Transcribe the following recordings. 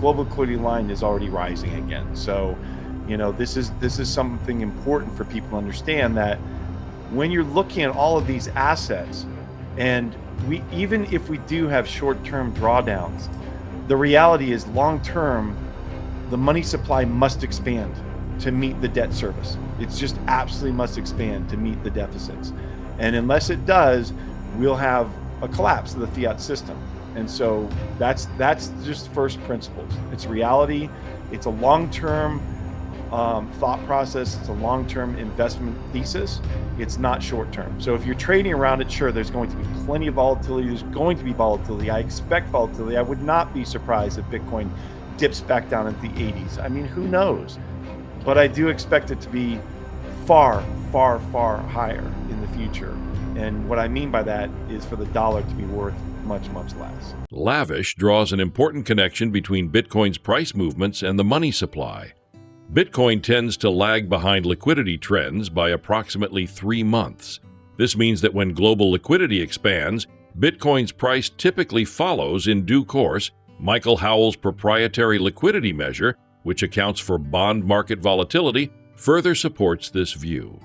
global liquidity line is already rising again. So, this is something important for people to understand, that when you're looking at all of these assets, and even if we do have short-term drawdowns, the reality is long-term, the money supply must expand to meet the debt service. It's just absolutely must expand to meet the deficits. And unless it does, we'll have a collapse of the fiat system. And so that's just first principles. It's reality. It's a long-term thought process. It's a long-term investment thesis. It's not short-term. So if you're trading around it, sure, there's going to be plenty of volatility. There's going to be volatility. I expect volatility. I would not be surprised if Bitcoin dips back down into the 80s. I mean, who knows? But I do expect it to be far, far, far higher in the future. And what I mean by that is for the dollar to be worth much, much less. Lavish draws an important connection between Bitcoin's price movements and the money supply. Bitcoin tends to lag behind liquidity trends by approximately 3 months. This means that when global liquidity expands, Bitcoin's price typically follows in due course. Michael Howell's proprietary liquidity measure, which accounts for bond market volatility, further supports this view.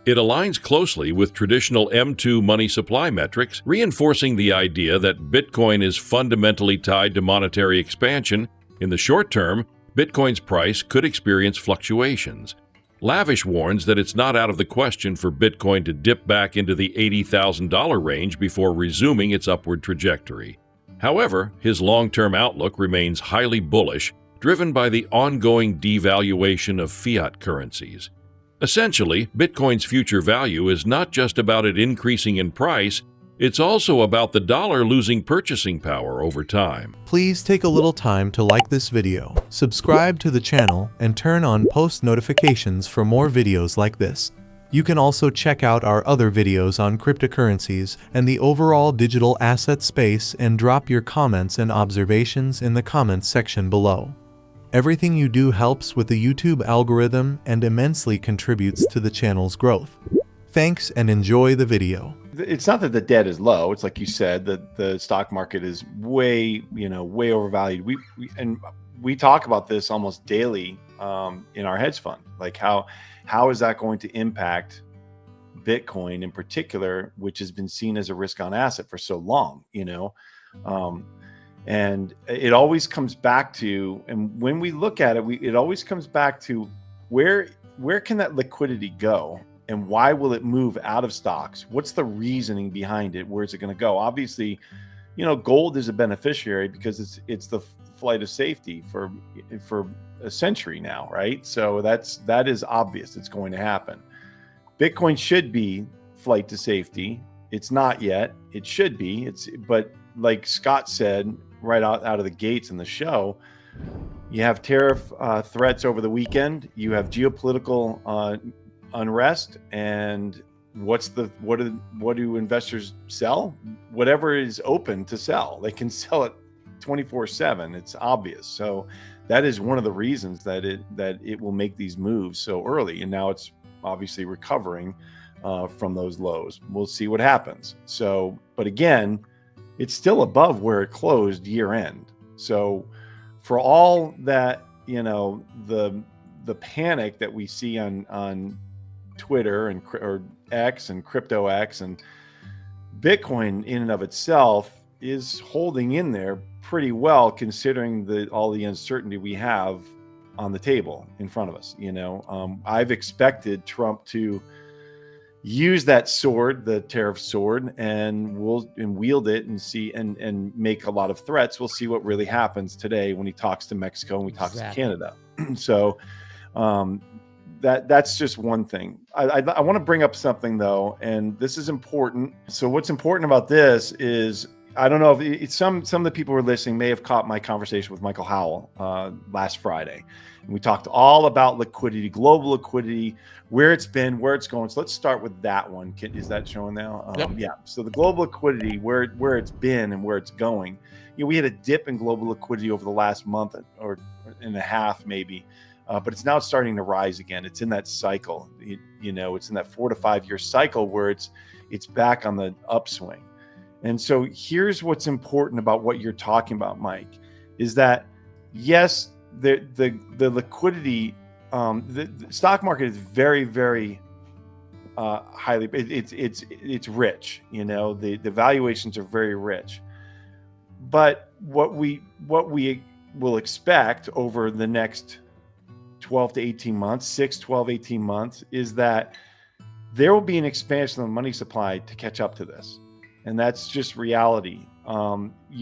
It aligns closely with traditional M2 money supply metrics, reinforcing the idea that Bitcoin is fundamentally tied to monetary expansion. In the short term, Bitcoin's price could experience fluctuations. Lavish warns that it's not out of the question for Bitcoin to dip back into the $80,000 range before resuming its upward trajectory. However, his long-term outlook remains highly bullish, driven by the ongoing devaluation of fiat currencies. Essentially, Bitcoin's future value is not just about it increasing in price, it's also about the dollar losing purchasing power over time. Please take a little time to like this video, subscribe to the channel, and turn on post notifications for more videos like this. You can also check out our other videos on cryptocurrencies and the overall digital asset space, and drop your comments and observations in the comments section below. Everything you do helps with the YouTube algorithm and immensely contributes to the channel's growth. Thanks and enjoy the video. It's not that the debt is low. It's like you said, that the stock market is way overvalued. We talk about this almost daily in our hedge fund. Like how is that going to impact Bitcoin in particular, which has been seen as a risk-on asset for so long, and it always comes back to, and when we look at it, it always comes back to where can that liquidity go, and why will it move out of stocks? What's the reasoning behind it? Where's it going to go? Obviously, gold is a beneficiary because it's the flight of safety for a century now, right? So that is obvious. It's going to happen. Bitcoin should be flight to safety. It's not yet. It should be. But like Scott said right out of the gates in the show, you have tariff threats over the weekend. You have geopolitical unrest, and what do investors sell? Whatever is open to sell, they can sell it 24/7. It's obvious. So that is one of the reasons that it will make these moves so early, and now it's obviously recovering from those lows. We'll see what happens. So, but again, it's still above where it closed year end. So for all that, the panic that we see on Twitter or X and crypto X, and Bitcoin in and of itself is holding in there pretty well, considering all the uncertainty we have on the table in front of us. I've expected Trump to use that sword, the tariff sword, and wield it and see and make a lot of threats. We'll see what really happens today when he talks to Mexico and we talk to Canada. So that's just one thing. I want to bring up something though, and this is important. So what's important about this is, I don't know if some of the people who are listening may have caught my conversation with Michael Howell last Friday. And we talked all about liquidity, global liquidity, where it's been, where it's going. So let's start with that one. Is that showing now? Yep. Yeah. So the global liquidity, where it's been and where it's going. We had a dip in global liquidity over the last month or and a half, maybe. But it's now starting to rise again. It's in that cycle. It's in that 4 to 5 year cycle where it's back on the upswing. And so here's what's important about what you're talking about, Mike, is that yes, the liquidity, the stock market is very, very highly, it's rich. You know, the valuations are very rich. But what we will expect over the next 12 to 18 months, 6, 12, 18 months, is that there will be an expansion of the money supply to catch up to this. And that's just reality.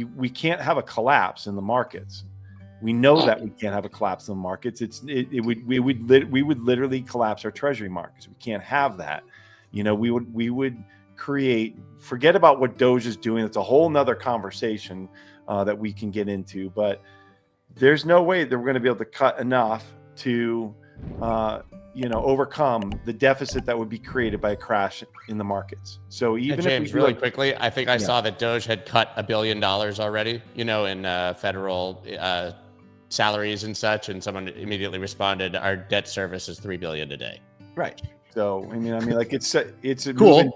We can't have a collapse in the markets. We know that we can't have a collapse in the markets. We would literally collapse our treasury markets. We can't have that. You know, we would create, forget about what Doge is doing. It's a whole nother conversation that we can get into, but there's no way that we're going to be able to cut enough to, overcome the deficit that would be created by a crash in the markets. So even James, if we really quickly, I think I Yeah. saw that Doge had cut $1 billion already, you know, in federal salaries and such, and someone immediately responded, "Our debt service is $3 billion a day." Right. So I mean, like it's Cool.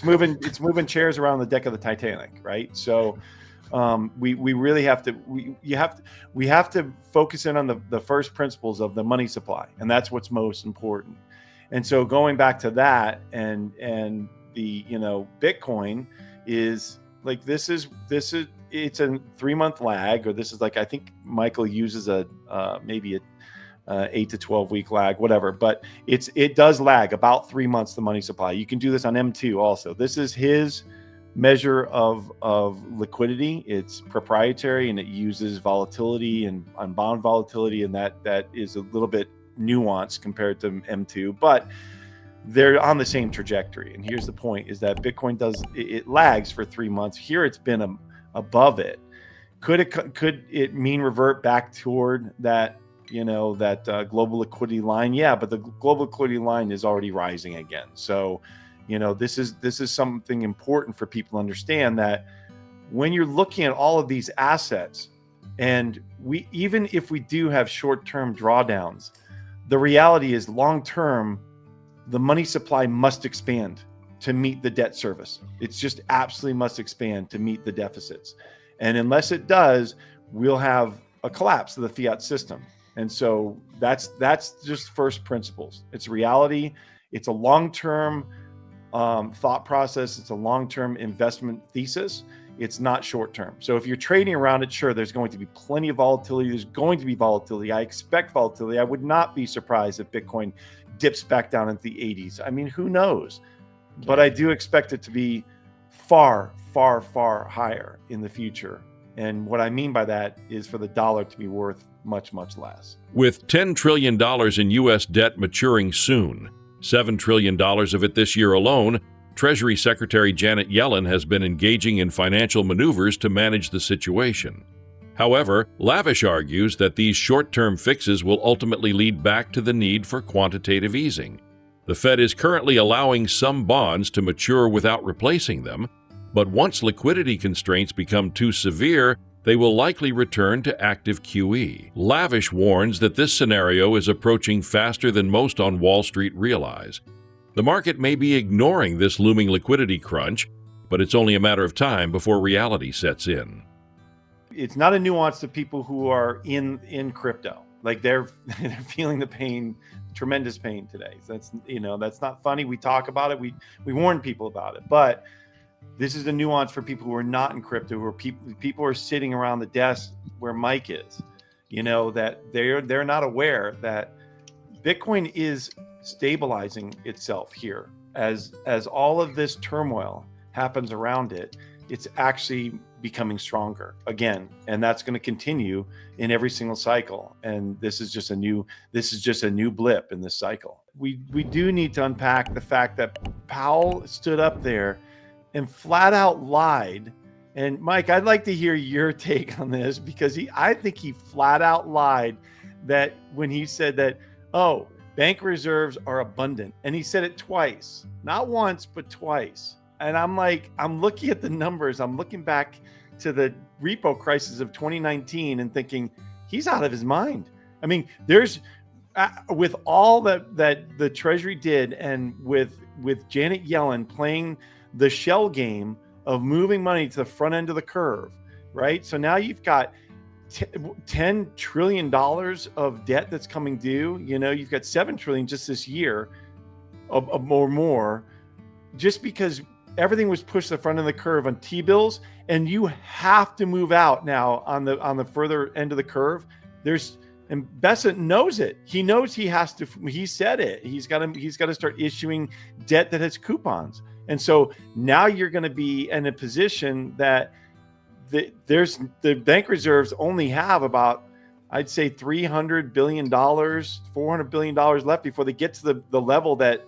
moving chairs around the deck of the Titanic, right? So we really have to we have to focus in on the first principles of the money supply, and that's what's most important. And so going back to that, and the Bitcoin is like, this is it's a 3-month lag, or this is like, I think Michael uses a maybe a 8 to 12 week lag, whatever, but it does lag about 3 months, the money supply. You can do this on M2 also. This is his measure of liquidity. It's proprietary, and it uses volatility and on bond volatility, and that is a little bit nuanced compared to M2, but they're on the same trajectory. And here's the point, is that Bitcoin it lags for 3 months. Here it's been above it. Could it mean revert back toward that global liquidity line? Yeah, but the global liquidity line is already rising again. So this is something important for people to understand, that when you're looking at all of these assets, and even if we do have short-term drawdowns, the reality is long-term, the money supply must expand to meet the debt service. It's just absolutely must expand to meet the deficits. And unless it does, we'll have a collapse of the fiat system. And so that's just first principles. It's reality. It's a long-term thought process. It's a long-term investment thesis. It's not short-term. So if you're trading around it, sure, there's going to be plenty of volatility. There's going to be volatility. I expect volatility. I would not be surprised if Bitcoin dips back down into the 80s. I mean, who knows? But I do expect it to be far, far, far higher in the future. And what I mean by that is for the dollar to be worth much, much less. With $10 trillion in U.S. debt maturing soon, $7 trillion of it this year alone, Treasury Secretary Janet Yellen has been engaging in financial maneuvers to manage the situation. However, Lavish argues that these short-term fixes will ultimately lead back to the need for quantitative easing. The Fed is currently allowing some bonds to mature without replacing them, but once liquidity constraints become too severe, they will likely return to active QE. Lavish warns that this scenario is approaching faster than most on Wall Street realize. The market may be ignoring this looming liquidity crunch, but it's only a matter of time before reality sets in. It's not a nuance to people who are in crypto. Like they're feeling the pain, tremendous pain today. So that's not funny. We talk about it. We warn people about it. But this is a nuance for people who are not in crypto, who are people are sitting around the desk where Mike is. That they're not aware that Bitcoin is stabilizing itself here as all of this turmoil happens around it. It's actually becoming stronger again, and that's going to continue in every single cycle. And this is just a new blip in this cycle. We do need to unpack the fact that Powell stood up there and flat out lied. And Mike, I'd like to hear your take on this, because I think he flat out lied that when he said that, oh, bank reserves are abundant. And he said it twice, not once, but twice. And I'm looking at the numbers. I'm looking back to the repo crisis of 2019 and thinking, he's out of his mind. I mean, there's with all that the Treasury did, and with Janet Yellen playing the shell game of moving money to the front end of the curve, right? So now you've got $10 trillion of debt that's coming due. You know, you've got 7 trillion just this year or more, just because everything was pushed to the front of the curve on T-bills, and you have to move out now on the further end of the curve. And Bessent knows it. He knows he has to. He said it. He's got to start issuing debt that has coupons. And so now you're going to be in a position that the bank reserves only have about, I'd say, $300 billion, $400 billion left before they get to the level that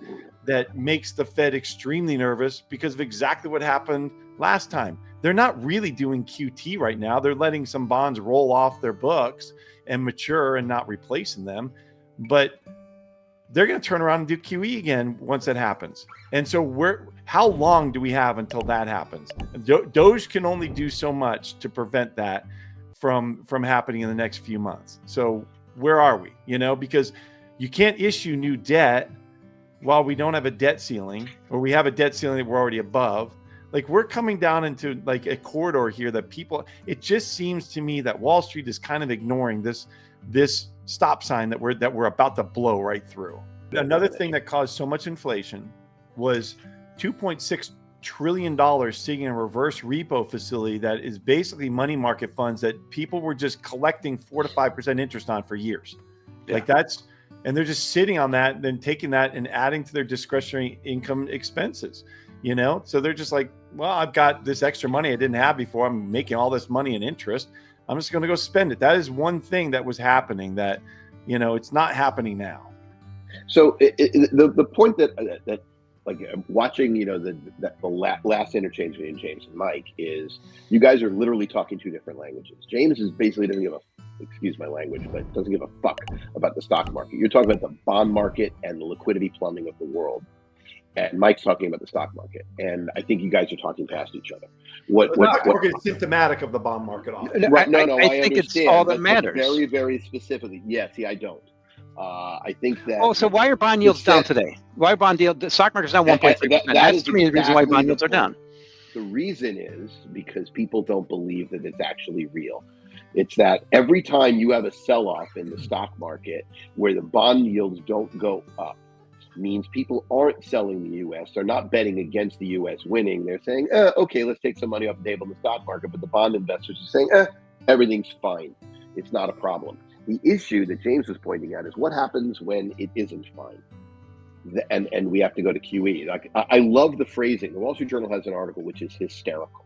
makes the Fed extremely nervous because of exactly what happened last time. They're not really doing QT right now. They're letting some bonds roll off their books and mature and not replacing them. But they're going to turn around and do QE again once that happens. And so how long do we have until that happens? Doge can only do so much to prevent that from happening in the next few months. So where are we? You know, because you can't issue new debt while we don't have a debt ceiling, or we have a debt ceiling that we're already above. Like, we're coming down into like a corridor here that it just seems to me that Wall Street is kind of ignoring this stop sign that we're about to blow right through. Another thing that caused so much inflation was $2.6 trillion sitting in a reverse repo facility that is basically money market funds that people were just collecting 4 to 5% interest on for years. Yeah. And they're just sitting on that and then taking that and adding to their discretionary income expenses, you know? So they're just like, well, I've got this extra money I didn't have before. I'm making all this money in interest. I'm just going to go spend it. That is one thing that was happening that, you know, it's not happening now. So the point that like watching, you know, the last interchange between James and Mike is you guys are literally talking 2 different languages. James is basically doesn't give excuse my language, but doesn't give a fuck about the stock market. You're talking about the bond market and the liquidity plumbing of the world. And Mike's talking about the stock market. And I think you guys are talking past each other. The stock market is symptomatic of the bond market. Right, no, I think it's all that matters. Very, very specifically. Yeah, see, I don't. I think that. Oh, so why are bond yields down today? Why are bond yield? The stock market's down 1.3%. That's to me the reason why bond yields are down. The reason is because people don't believe that it's actually real. It's that every time you have a sell-off in the stock market where the bond yields don't go up, means people aren't selling the U.S. They're not betting against the U.S. winning. They're saying, okay, let's take some money off the table in the stock market. But the bond investors are saying, everything's fine. It's not a problem. The issue that James was pointing out is what happens when it isn't fine. And we have to go to QE. Like, I love the phrasing. The Wall Street Journal has an article which is hysterical.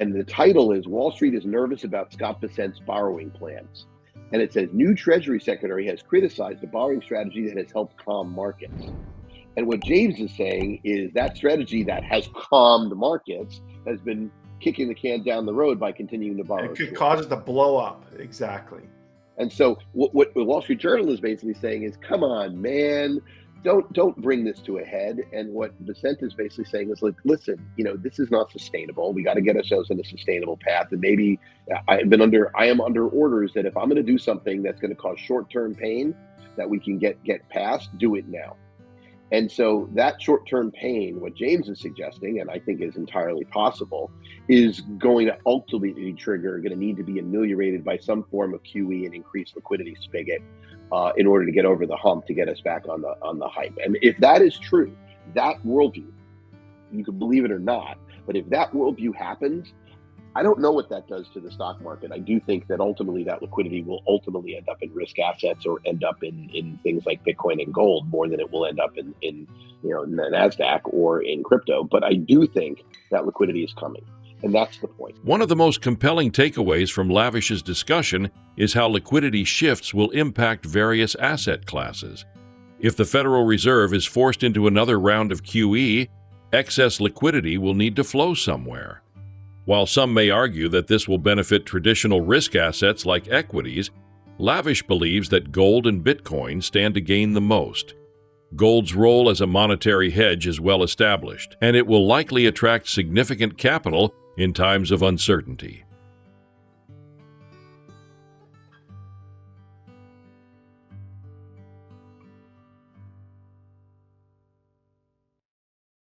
And the title is Wall Street is Nervous About Scott Bessent's Borrowing Plans. And it says, new Treasury Secretary has criticized the borrowing strategy that has helped calm markets. And what James is saying is that strategy that has calmed markets has been kicking the can down the road by continuing to borrow. It could cause it to blow up. Exactly. And so what the Wall Street Journal is basically saying is, come on, man, don't bring this to a head. And what Bessent is basically saying is, like, listen, you know, this is not sustainable. We got to get ourselves in a sustainable path. And maybe I am under orders that if I'm going to do something that's going to cause short-term pain that we can get past, do it now. And so that short-term pain, what James is suggesting, and I think is entirely possible, is going to ultimately going to need to be ameliorated by some form of QE and increased liquidity spigot in order to get over the hump to get us back on the hype. And if that is true, that worldview, you can believe it or not, but if that worldview happens, I don't know what that does to the stock market. I do think that ultimately that liquidity will ultimately end up in risk assets or end up in things like Bitcoin and gold more than it will end up in the NASDAQ or in crypto. But I do think that liquidity is coming. And that's the point. One of the most compelling takeaways from Lavish's discussion is how liquidity shifts will impact various asset classes. If the Federal Reserve is forced into another round of QE, excess liquidity will need to flow somewhere. While some may argue that this will benefit traditional risk assets like equities, Lavish believes that gold and Bitcoin stand to gain the most. Gold's role as a monetary hedge is well established, and it will likely attract significant capital in times of uncertainty.